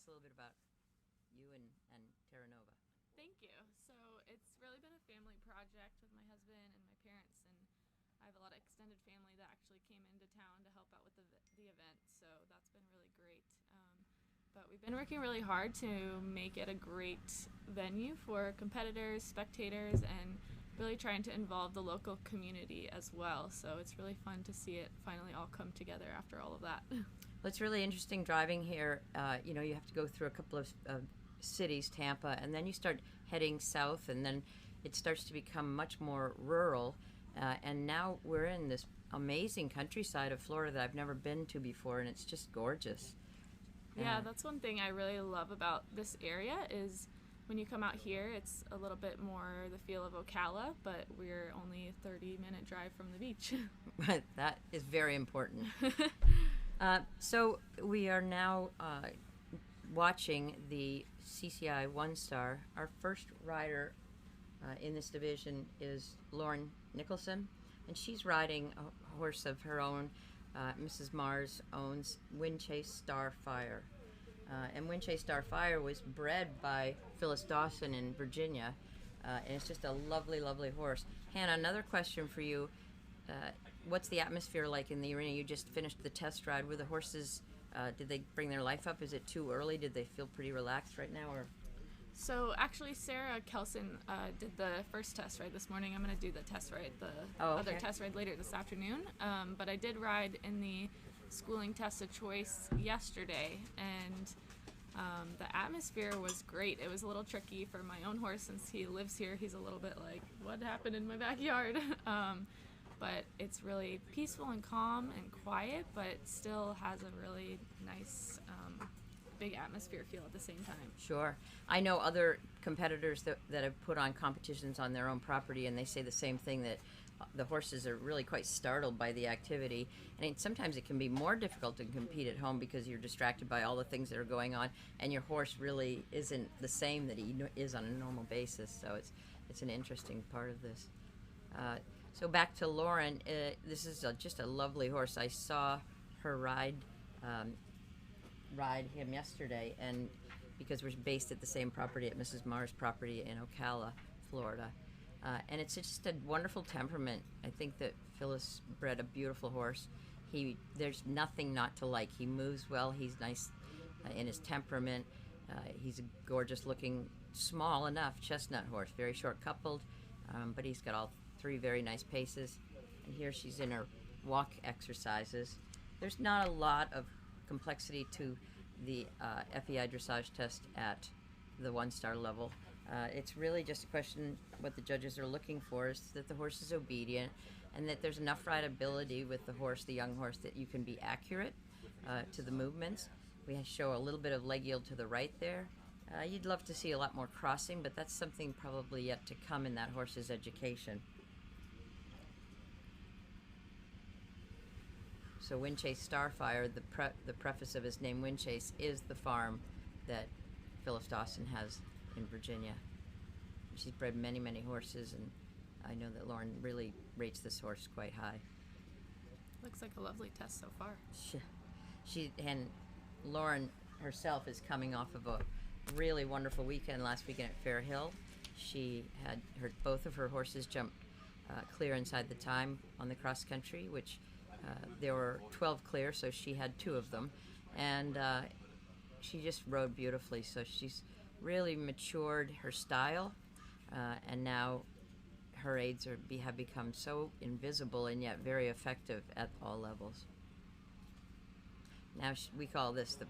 a little bit about you and Terra Nova. Thank you. So it's really been a family project with my husband and my parents, and I have a lot of extended family that actually came into town to help out with the event, so that's been really great. But we've been working really hard to make it a great venue for competitors, spectators, and really trying to involve the local community as well. So it's really fun to see it finally all come together after all of that. Well, it's really interesting driving here. You know, you have to go through a couple of cities, Tampa, and then you start heading south, and then it starts to become much more rural. And now we're in this amazing countryside of Florida that I've never been to before, and it's just gorgeous. Yeah, that's one thing I really love about this area is when you come out here, it's a little bit more the feel of Ocala, but we're only a 30-minute drive from the beach. That is very important. So we are now watching the CCI One Star. Our first rider in this division is Lauren Nicholson, and she's riding a horse of her own. Mrs. Mars owns Windchase Starfire. And Windchase Starfire was bred by Phyllis Dawson in Virginia, and it's just a lovely, lovely horse. Hannah, another question for you. What's the atmosphere like in the arena? You just finished the test ride. Were the horses, did they bring their life up? Is it too early? Did they feel pretty relaxed right now? Or? So actually, Sarah Kelson did the first test ride this morning. I'm going to do the test ride, other test ride later this afternoon. But I did ride in the schooling test of choice yesterday, and the atmosphere was great. It was a little tricky for my own horse since he lives here. He's a little bit like, what happened in my backyard? But it's really peaceful and calm and quiet, but still has a really nice big atmosphere feel at the same time. Sure. I know other competitors that have put on competitions on their own property, and they say the same thing, that the horses are really quite startled by the activity. And sometimes it can be more difficult to compete at home because you're distracted by all the things that are going on, and your horse really isn't the same that he is on a normal basis. So it's an interesting part of this. So back to Lauren. This is just a lovely horse. I saw her ride him yesterday, and because we're based at the same property, at Mrs. Mars' property in Ocala, Florida. And it's just a wonderful temperament. I think that Phyllis bred a beautiful horse. There's nothing not to like. He moves well. He's nice in his temperament. He's a gorgeous looking, small enough chestnut horse, very short coupled, but he's got all three very nice paces. And here she's in her walk exercises. There's not a lot of complexity to the FEI dressage test at the one-star level. It's really just a question, what the judges are looking for is that the horse is obedient and that there's enough rideability with the horse, the young horse, that you can be accurate to the movements. We show a little bit of leg yield to the right there. You'd love to see a lot more crossing, but that's something probably yet to come in that horse's education. So Windchase Starfire, the preface of his name Windchase, is the farm that Phyllis Dawson has in Virginia. She's bred many, many horses, and I know that Lauren really rates this horse quite high. Looks like a lovely test so far. And Lauren herself is coming off of a really wonderful weekend last weekend at Fair Hill. She had both of her horses jump clear inside the time on the cross country, which there were 12 clear, so she had 2 of them, and she just rode beautifully. So she's really matured her style, and now her aids have become so invisible and yet very effective at all levels. Now we call this the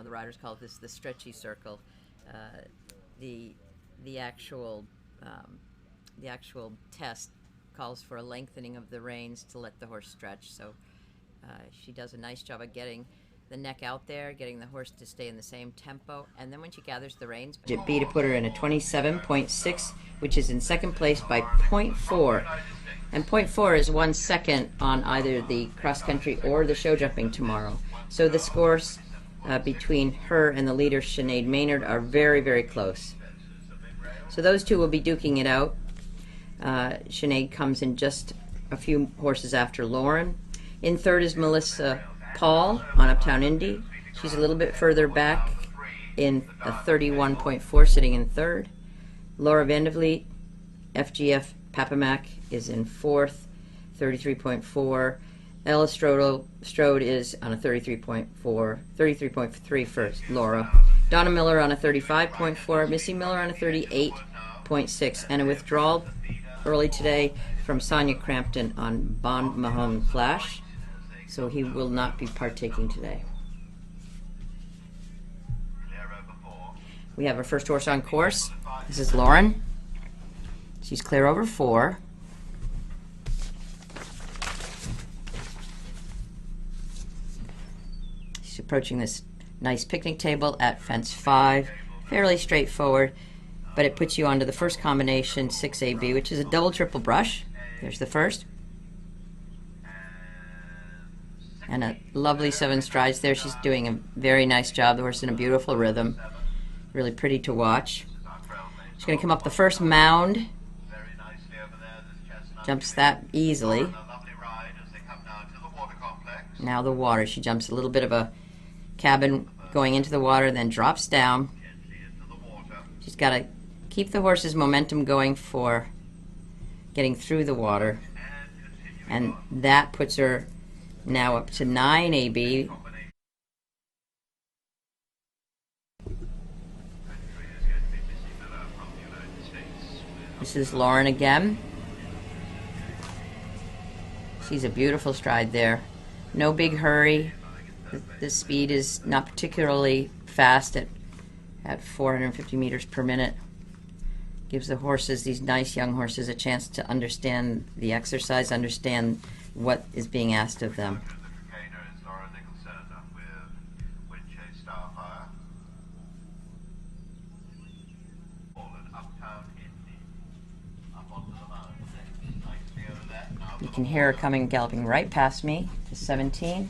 riders call this the stretchy circle. The actual test calls for a lengthening of the reins to let the horse stretch. So she does a nice job of getting the neck out there, getting the horse to stay in the same tempo, and then when she gathers the reins, it be to put her in a 27.6, which is in second place by 0.4. And 0.4 is 1 second on either the cross country or the show jumping tomorrow. So the scores between her and the leader, Sinead Maynard, are very, very close. So those two will be duking it out. Sinead comes in just a few horses after Lauren. In third is Melissa Paul on Uptown Indy. She's a little bit further back in a 31.4, sitting in third. Laura Vandervliet, FGF Papamak, is in fourth, 33.4. Ella Strode is on a 33.3 for Laura. Donna Miller on a 35.4. Missy Miller on a 38.6. And a withdrawal early today from Sonia Crampton on Bond Mahone Flash. So he will not be partaking today. We have our first horse on course. This is Lauren. She's clear over 4. She's approaching this nice picnic table at fence 5. Fairly straightforward, but it puts you onto the first combination, 6AB, which is a double triple brush. There's the first. And a lovely 7 strides there. She's doing a very nice job. The horse in a beautiful rhythm. Really pretty to watch. She's going to come up the first mound. Jumps that easily. Now the water. She jumps a little bit of a cabin going into the water, then drops down. She's got to keep the horse's momentum going for getting through the water. And that puts her now up to 9AB. This is Lauren again. She's a beautiful stride there. No big hurry. The speed is not particularly fast at 450 meters per minute. Gives the horses, these nice young horses, a chance to understand the exercise, understand what is being asked of them. You can hear her coming, galloping right past me to 17,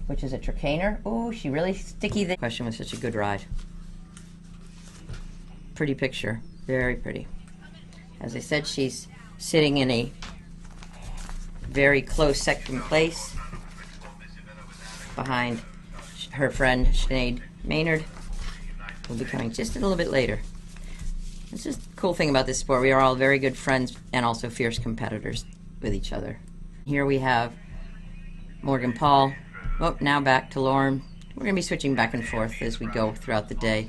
which is a Tricaner. Oh, she really sticky. The question was such a good ride. Pretty picture, very pretty. As I said, she's sitting in a very close second place behind her friend Sinead Maynard. Will be coming just a little bit later. It's just a cool thing about this sport. We are all very good friends and also fierce competitors with each other. Here we have Morgan Paul. Oh, now back to Lauren. We're going to be switching back and forth as we go throughout the day.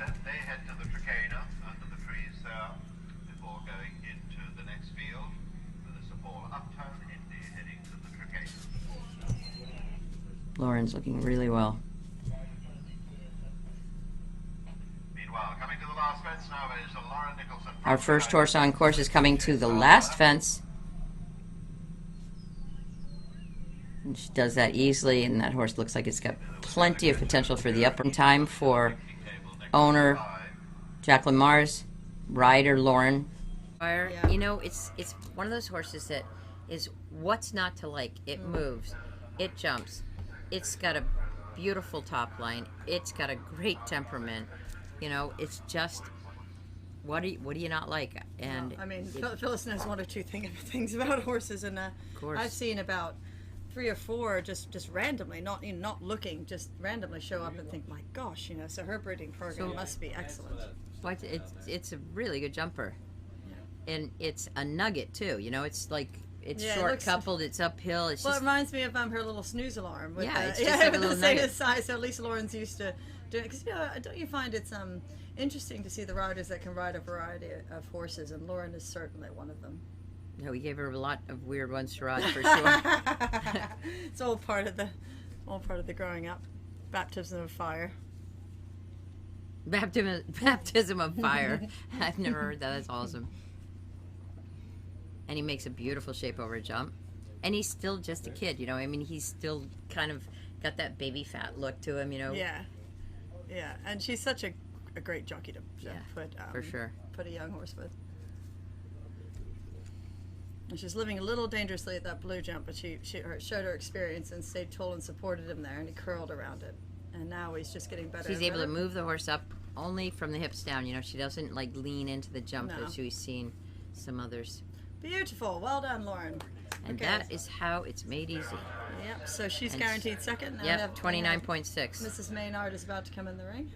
Lauren's looking really well. Our first horse on course is coming to the last fence. And she does that easily, and that horse looks like it's got plenty of potential for the upper time for owner Jacqueline Mars, rider Lauren. Yeah. You know, it's one of those horses that is what's not to like. It moves, it jumps, it's got a beautiful top line, it's got a great temperament. You know, it's just what do you not like? And I mean, Phyllis knows one or two things about horses, and I've seen about 3 or 4 just randomly, not looking, just randomly show up and think, my gosh, you know. So her breeding program must be excellent. But it's a really good jumper, and it's a nugget too. You know, it's like it's short coupled, it's uphill. It's well, it reminds me of her little snooze alarm. With it's just like a little the same nugget. size. So at least Lauren's used to doing it. Because don't you find it's interesting to see the riders that can ride a variety of horses, and Lauren is certainly one of them. Yeah, we gave her a lot of weird ones to ride for sure. It's all part of the growing up. Baptism of fire. Baptism of fire. I've never heard that. That's awesome. And he makes a beautiful shape over a jump. And he's still just a kid, you know. I mean, he's still kind of got that baby fat look to him, you know. Yeah. Yeah, and she's such a great jockey to put for sure. Put a young horse with. And she's living a little dangerously at that blue jump, but she showed her experience and stayed tall and supported him there, and he curled around it. And now he's just getting better. She's able to move the horse up only from the hips down. You know, she doesn't like lean into the jump as we've seen some others. Beautiful. Well done, Lauren. And that is how it's made easy. Yep. So she's guaranteed second. Now yep, 29.6. Mrs. Maynard is about to come in the ring.